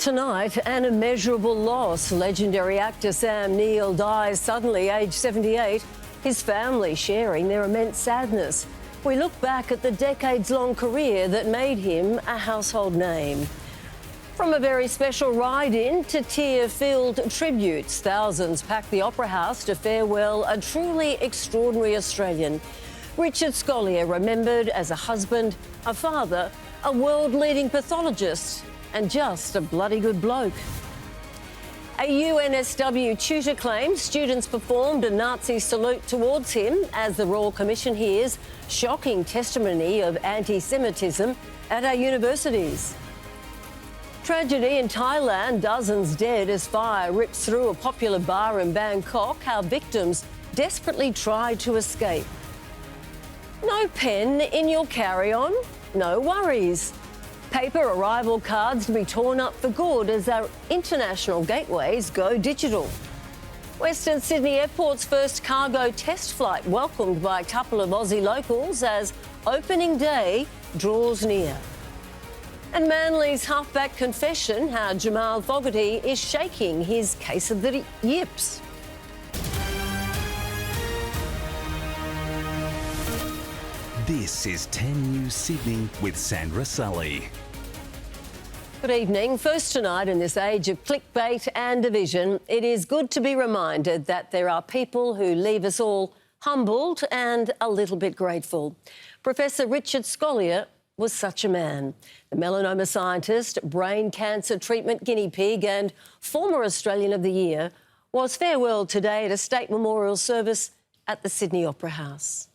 Tonight, an immeasurable loss. Legendary actor Sam Neill dies suddenly, aged 78, his family sharing their immense sadness. We look back at the decades-long career that made him a household name. From a very special ride-in to tear-filled tributes, thousands packed the Opera House to farewell a truly extraordinary Australian. Richard Scolyer, remembered as a husband, a father, a world-leading pathologist, and just a bloody good bloke. A UNSW tutor claims students performed a Nazi salute towards him as the Royal Commission hears shocking testimony of anti-Semitism at our universities. Tragedy in Thailand, dozens dead as fire rips through a popular bar in Bangkok. How victims desperately tried to escape. No pen in your carry-on? No worries. Paper arrival cards to be torn up for good as our international gateways go digital. Western Sydney Airport's first cargo test flight welcomed by a couple of Aussie locals as opening day draws near. And Manly's halfback confession, how Jamal Fogarty is shaking his case of the yips. This is 10 News Sydney with Sandra Sully. Good evening. First tonight, in this age of clickbait and division, it is good to be reminded that there are people who leave us all humbled and a little bit grateful. Professor Richard Scolyer was such a man. The melanoma scientist, brain cancer treatment guinea pig and former Australian of the Year was farewelled today at a state memorial service at the Sydney Opera House.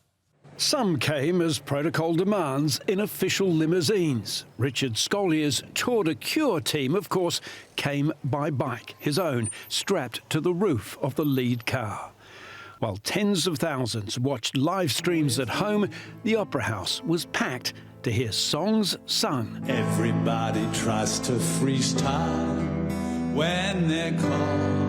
Some came as protocol demands in official limousines. Richard Scolyer's Tour de Cure team, of course, came by bike, his own, strapped to the roof of the lead car. While tens of thousands watched live streams at home, the Opera House was packed to hear songs sung. Everybody tries to freeze time when they're called.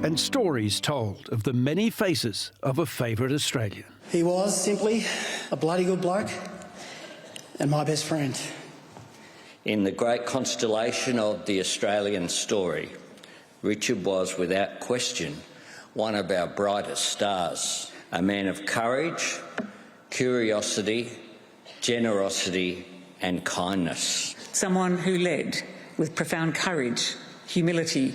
And stories told of the many faces of a favourite Australian. He was simply a bloody good bloke and my best friend. In the great constellation of the Australian story, Richard was without question one of our brightest stars, a man of courage, curiosity, generosity and kindness. Someone who led with profound courage, humility,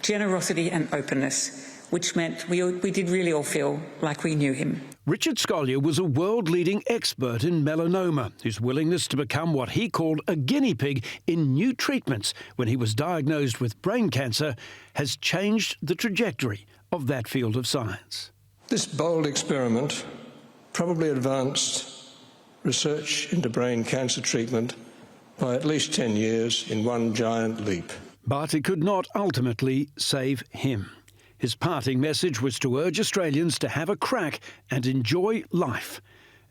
generosity and openness, which meant we did really all feel like we knew him. Richard Scolyer was a world-leading expert in melanoma, whose willingness to become what he called a guinea pig in new treatments when he was diagnosed with brain cancer has changed the trajectory of that field of science. This bold experiment probably advanced research into brain cancer treatment by at least 10 years in one giant leap. But it could not ultimately save him. His parting message was to urge Australians to have a crack and enjoy life.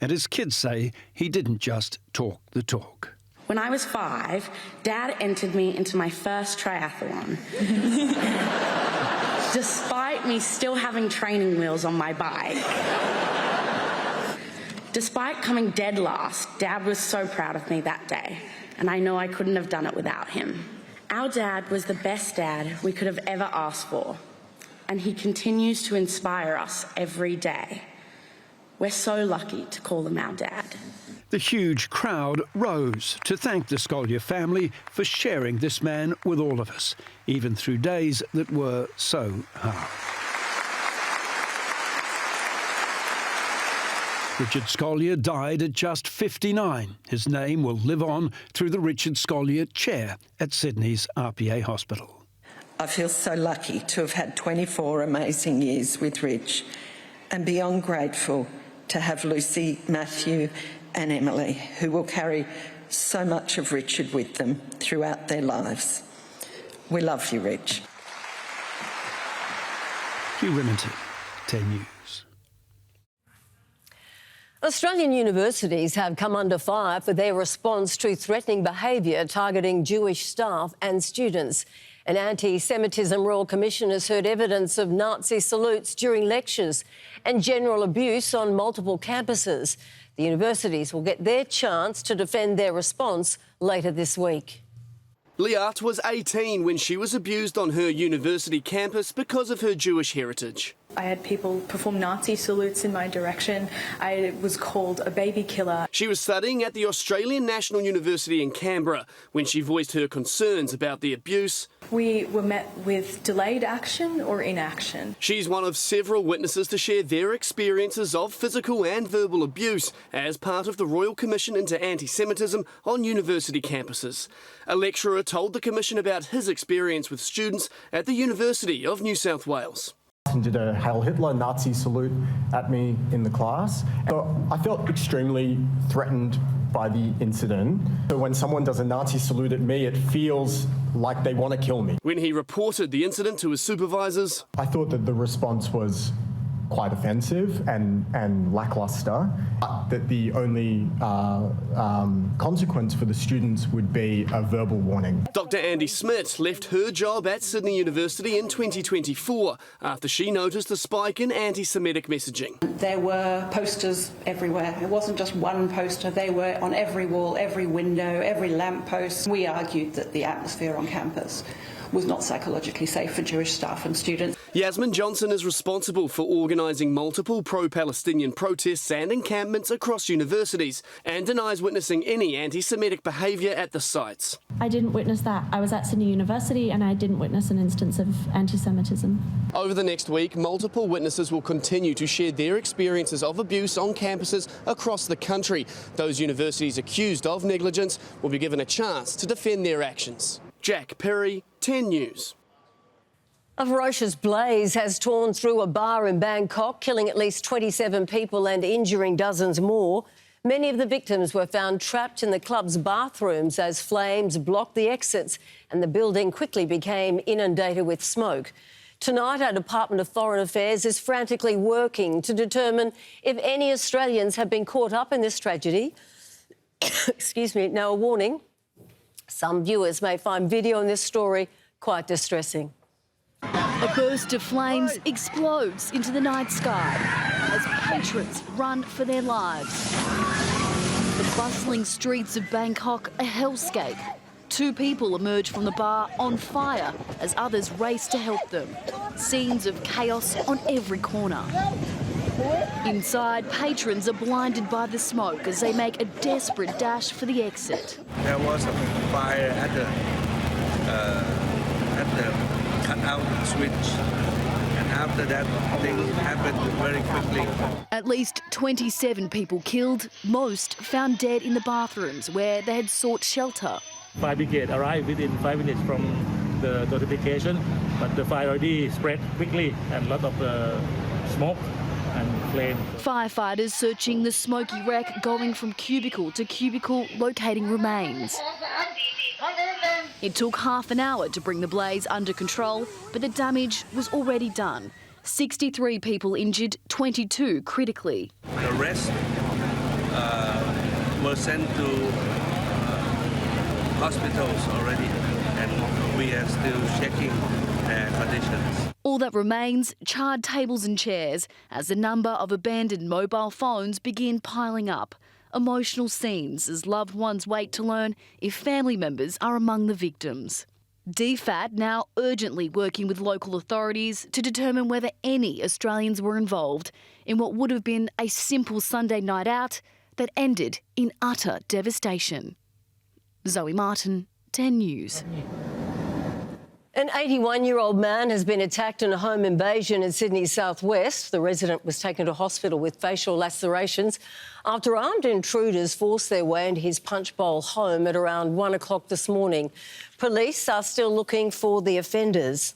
And as kids say, he didn't just talk the talk. When I was 5, Dad entered me into my first triathlon. Despite me still having training wheels on my bike. Despite coming dead last, Dad was so proud of me that day, and I know I couldn't have done it without him. Our dad was the best dad we could have ever asked for, and he continues to inspire us every day. We're so lucky to call him our dad. The huge crowd rose to thank the Scolyer family for sharing this man with all of us, even through days that were so hard. Richard Scolyer died at just 59. His name will live on through the Richard Scolyer Chair at Sydney's RPA Hospital. I feel so lucky to have had 24 amazing years with Rich and beyond grateful to have Lucy, Matthew and Emily, who will carry so much of Richard with them throughout their lives. We love you, Rich. Hugh Remington, 10 News. Australian universities have come under fire for their response to threatening behaviour targeting Jewish staff and students. An anti-Semitism Royal Commission has heard evidence of Nazi salutes during lectures and general abuse on multiple campuses. The universities will get their chance to defend their response later this week. Liat was 18 when she was abused on her university campus because of her Jewish heritage. I had people perform Nazi salutes in my direction. I was called a baby killer. She was studying at the Australian National University in Canberra when she voiced her concerns about the abuse. We were met with delayed action or inaction. She's one of several witnesses to share their experiences of physical and verbal abuse as part of the Royal Commission into Anti-Semitism on university campuses. A lecturer told the Commission about his experience with students at the University of New South Wales. And did a Hail Hitler Nazi salute at me in the class. So I felt extremely threatened by the incident. So when someone does a Nazi salute at me, it feels like they want to kill me. When he reported the incident to his supervisors, I thought that the response was quite offensive and lacklustre, but that the only consequence for the students would be a verbal warning. Dr. Andy Smith left her job at Sydney University in 2024 after she noticed a spike in anti-Semitic messaging. There were posters everywhere. It wasn't just one poster. They were on every wall, every window, every lamppost. We argued that the atmosphere on campus was not psychologically safe for Jewish staff and students. Yasmin Johnson is responsible for organising multiple pro-Palestinian protests and encampments across universities and denies witnessing any anti-Semitic behaviour at the sites. I didn't witness that. I was at Sydney University and I didn't witness an instance of anti-Semitism. Over the next week, multiple witnesses will continue to share their experiences of abuse on campuses across the country. Those universities accused of negligence will be given a chance to defend their actions. Jack Perry, 10 News. A ferocious blaze has torn through a bar in Bangkok, killing at least 27 people and injuring dozens more. Many of the victims were found trapped in the club's bathrooms as flames blocked the exits and the building quickly became inundated with smoke. Tonight, our Department of Foreign Affairs is frantically working to determine if any Australians have been caught up in this tragedy. Excuse me. Now, a warning. Some viewers may find video in this story quite distressing. A burst of flames explodes into the night sky as patrons run for their lives. The bustling streets of Bangkok a hellscape. 2 people emerge from the bar on fire as others race to help them. Scenes of chaos on every corner. Inside, patrons are blinded by the smoke as they make a desperate dash for the exit. There was a fire at the cut-out switch, and after that, things happened very quickly. At least 27 people killed, most found dead in the bathrooms where they had sought shelter. Fire brigade arrived within 5 minutes from the notification, but the fire already spread quickly and a lot of smoke and flame. Firefighters searching the smoky wreck, going from cubicle to cubicle, locating remains. It took half an hour to bring the blaze under control, but the damage was already done. 63 people injured, 22 critically. The rest were sent to hospitals already, and we are still checking their conditions. All that remains, charred tables and chairs, as the number of abandoned mobile phones begin piling up. Emotional scenes as loved ones wait to learn if family members are among the victims. DFAT now urgently working with local authorities to determine whether any Australians were involved in what would have been a simple Sunday night out that ended in utter devastation. Zoe Martin, 10 News. An 81-year-old man has been attacked in a home invasion in Sydney's southwest. The resident was taken to hospital with facial lacerations after armed intruders forced their way into his punch bowl home at around 1 o'clock this morning. Police are still looking for the offenders.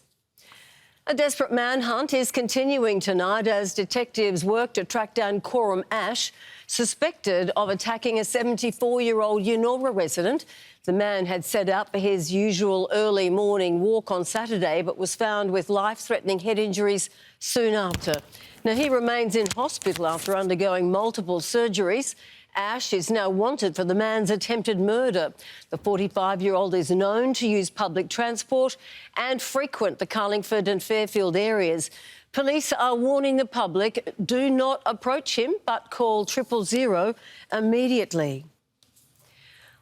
A desperate manhunt is continuing tonight as detectives work to track down Coram Ash, suspected of attacking a 74-year-old Yunora resident. The man had set out for his usual early morning walk on Saturday but was found with life-threatening head injuries soon after. Now, he remains in hospital after undergoing multiple surgeries. Ash is now wanted for the man's attempted murder. The 45-year-old is known to use public transport and frequent the Carlingford and Fairfield areas. Police are warning the public, do not approach him, but call 000 immediately.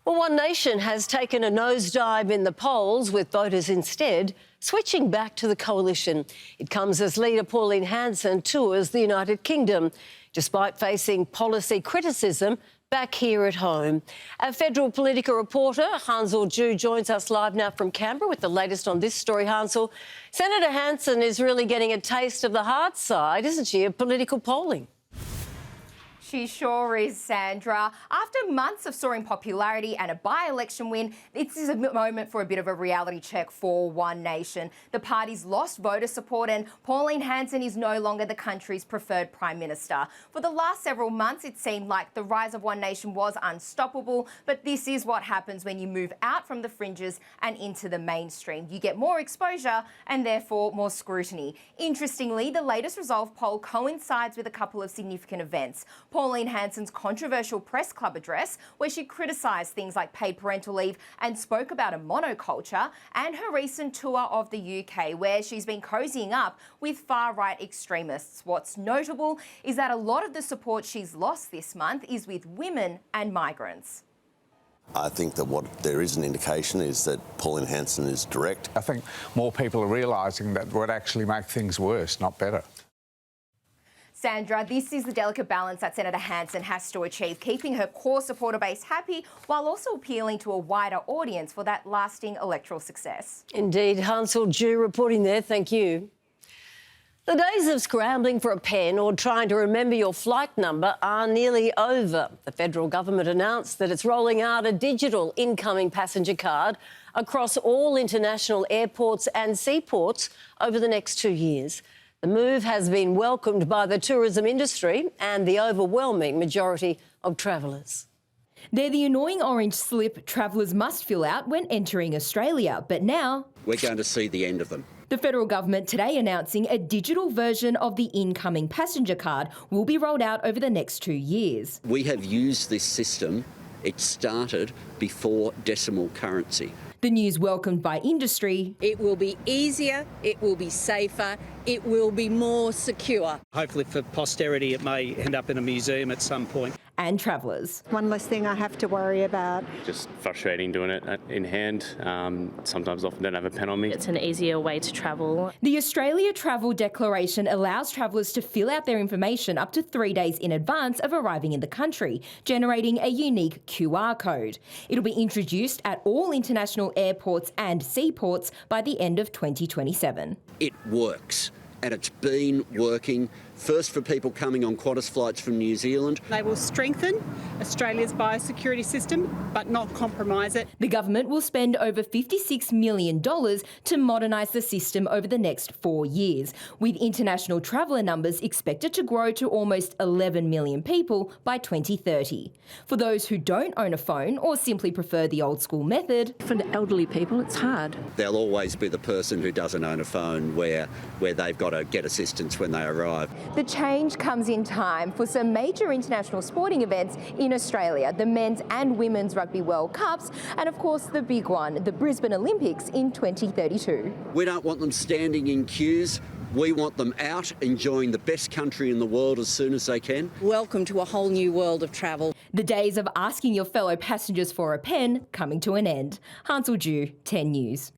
Well, One Nation has taken a nosedive in the polls, with voters instead switching back to the coalition. It comes as leader Pauline Hanson tours the United Kingdom, despite facing policy criticism back here at home. Our federal political reporter, Hansel Ju, joins us live now from Canberra with the latest on this story. Hansel, Senator Hanson is really getting a taste of the hard side, isn't she, of political polling? She sure is, Sandra. After months of soaring popularity and a by-election win, this is a moment for a bit of a reality check for One Nation. The party's lost voter support and Pauline Hanson is no longer the country's preferred Prime Minister. For the last several months, it seemed like the rise of One Nation was unstoppable, but this is what happens when you move out from the fringes and into the mainstream. You get more exposure and therefore more scrutiny. Interestingly, the latest Resolve poll coincides with a couple of significant events. Pauline Hanson's controversial press club address, where she criticised things like paid parental leave and spoke about a monoculture, and her recent tour of the UK, where she's been cozying up with far-right extremists. What's notable is that a lot of the support she's lost this month is with women and migrants. I think that what there is an indication is that Pauline Hanson is direct. I think more people are realising that would actually make things worse, not better. Sandra, this is the delicate balance that Senator Hanson has to achieve, keeping her core supporter base happy while also appealing to a wider audience for that lasting electoral success. Indeed. Hansel Ju reporting there. Thank you. The days of scrambling for a pen or trying to remember your flight number are nearly over. The federal government announced that it's rolling out a digital incoming passenger card across all international airports and seaports over the next 2 years. The move has been welcomed by the tourism industry and the overwhelming majority of travellers. They're the annoying orange slip travellers must fill out when entering Australia, but now we're going to see the end of them. The federal government today announcing a digital version of the incoming passenger card will be rolled out over the next 2 years. We have used this system. It started before decimal currency. The news welcomed by industry. It will be easier, it will be safer, it will be more secure. Hopefully for posterity it may end up in a museum at some point. And travellers. One less thing I have to worry about. Just frustrating doing it in hand. Sometimes often don't have a pen on me. It's an easier way to travel. The Australia Travel Declaration allows travellers to fill out their information up to 3 days in advance of arriving in the country, generating a unique QR code. It'll be introduced at all international airports and seaports by the end of 2027. It works. And it's been working, first for people coming on Qantas flights from New Zealand. They will strengthen Australia's biosecurity system, but not compromise it. The government will spend over $56 million to modernise the system over the next 4 years, with international traveller numbers expected to grow to almost 11 million people by 2030. For those who don't own a phone or simply prefer the old school method, for the elderly people, it's hard. There'll always be the person who doesn't own a phone where they've got to get assistance when they arrive. The change comes in time for some major international sporting events in Australia, the Men's and Women's Rugby World Cups, and of course the big one, the Brisbane Olympics in 2032. We don't want them standing in queues. We want them out enjoying the best country in the world as soon as they can. Welcome to a whole new world of travel. The days of asking your fellow passengers for a pen coming to an end. Hansel Ju, 10 News.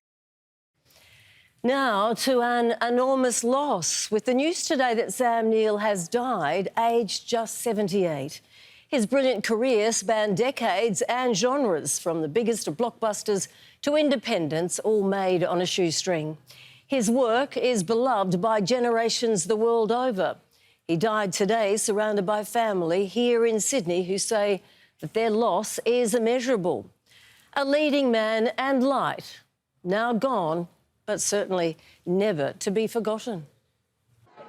Now to an enormous loss, with the news today that Sam Neill has died, aged just 78. His brilliant career spanned decades and genres, from the biggest of blockbusters to independents, all made on a shoestring. His work is beloved by generations the world over. He died today surrounded by family here in Sydney who say that their loss is immeasurable. A leading man and light, now gone, but certainly never to be forgotten.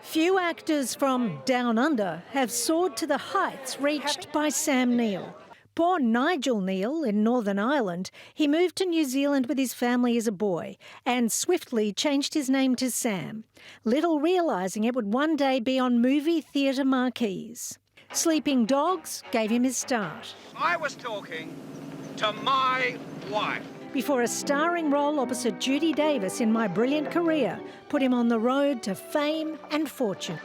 Few actors from Down Under have soared to the heights reached by Sam Neill. Born Nigel Neill in Northern Ireland, he moved to New Zealand with his family as a boy and swiftly changed his name to Sam, little realising it would one day be on movie theatre marquees. Sleeping Dogs gave him his start. I was talking to my wife. Before a starring role opposite Judy Davis in My Brilliant Career put him on the road to fame and fortune.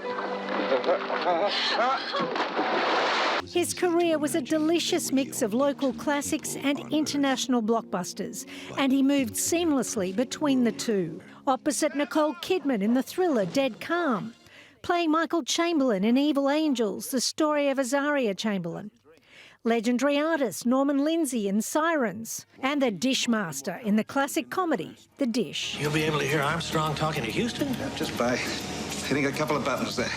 His career was a delicious mix of local classics and international blockbusters, and he moved seamlessly between the two. Opposite Nicole Kidman in the thriller Dead Calm, playing Michael Chamberlain in Evil Angels, the story of Azaria Chamberlain. Legendary artist Norman Lindsay in Sirens, and the Dishmaster in the classic comedy The Dish. You'll be able to hear Armstrong talking to Houston? Just by hitting a couple of buttons there.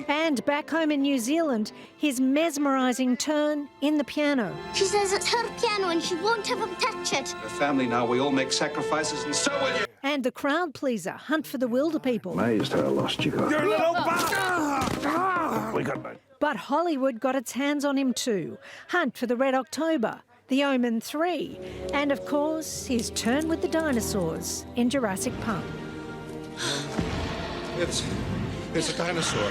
And back home in New Zealand, his mesmerising turn in the piano. She says it's her piano and she won't have him touch it. We're a family now, we all make sacrifices, and so will you. And the crowd pleaser, Hunt for the Wilder People. Amazed how lost you got. You're a little bastard! We got back. But Hollywood got its hands on him too. Hunt for the Red October, The Omen 3, and of course, his turn with the dinosaurs in Jurassic Park. It's a dinosaur.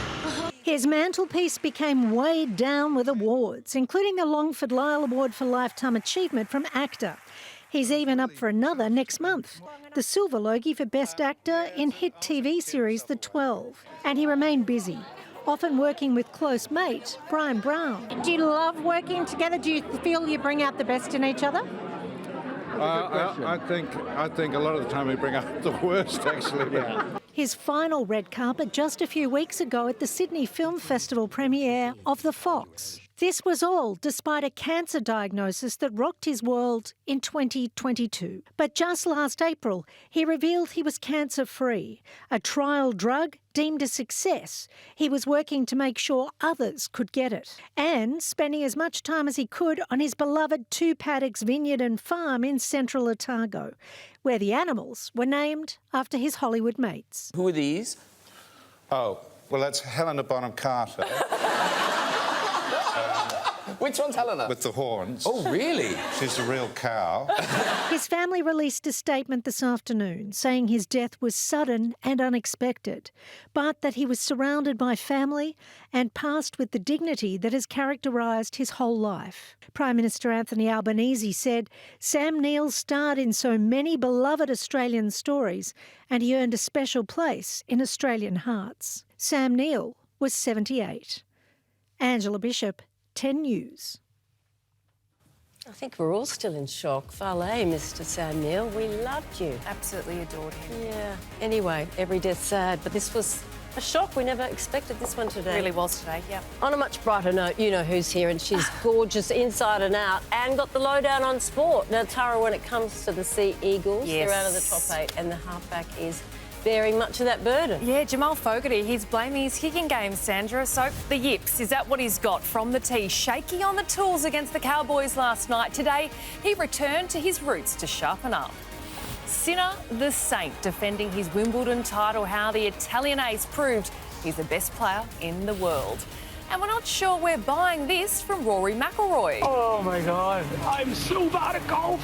His mantelpiece became weighed down with awards, including the Longford Lyle Award for Lifetime Achievement from actor. He's even up for another next month, the Silver Logie for Best Actor in hit TV series The 12. And he remained busy, often working with close mate Brian Brown. Do you love working together? Do you feel you bring out the best in each other? I think a lot of the time we bring out the worst, actually. Yeah. His final red carpet just a few weeks ago at the Sydney Film Festival premiere of The Fox. This was all despite a cancer diagnosis that rocked his world in 2022. But just last April, he revealed he was cancer-free, a trial drug deemed a success. He was working to make sure others could get it, and spending as much time as he could on his beloved 2 paddocks vineyard and farm in central Otago, where the animals were named after his Hollywood mates. Who are these? Oh, well, that's Helena Bonham Carter. Which one's Helena? With the horns. Oh, really? She's a real cow. His family released a statement this afternoon saying his death was sudden and unexpected, but that he was surrounded by family and passed with the dignity that has characterised his whole life. Prime Minister Anthony Albanese said Sam Neill starred in so many beloved Australian stories and he earned a special place in Australian hearts. Sam Neill was 78. Angela Bishop, 10 News. I think we're all still in shock. Valet, Mr. Sam Neill, we loved you. Absolutely adored him. Yeah. Anyway, every death's sad, but this was a shock. We never expected this one today. It really was today, yeah. On a much brighter note, you know who's here, and she's gorgeous inside and out, and got the lowdown on sport. Now, Tara, when it comes to the Sea Eagles, yes, they're out of the top 8, and the halfback is bearing much of that burden. Yeah, Jamal Fogarty, he's blaming his kicking game, Sandra. So the yips, is that what he's got from the tee? Shaky on the tools against the Cowboys last night. Today, he returned to his roots to sharpen up. Sinner the Saint defending his Wimbledon title, how the Italian ace proved he's the best player in the world. And we're not sure we're buying this from Rory McIlroy. Oh, my God. I'm so bad at golf.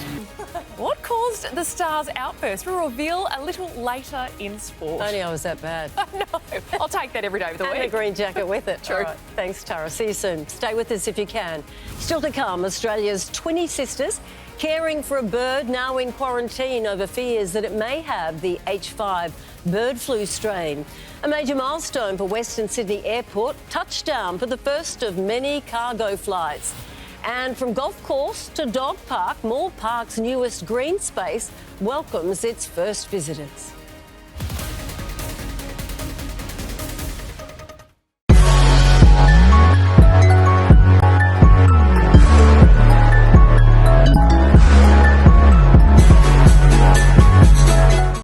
What caused the star's outburst? We'll reveal a little later in sport. Only I was that bad. No, I'll take that every day of the week. And a green jacket with it. True. All right. Thanks, Tara. See you soon. Stay with us if you can. Still to come, Australia's 20 sisters caring for a bird now in quarantine over fears that it may have the H5 bird flu strain. A major milestone for Western Sydney Airport, touchdown for the first of many cargo flights. And from golf course to dog park, Moore Park's newest green space welcomes its first visitors.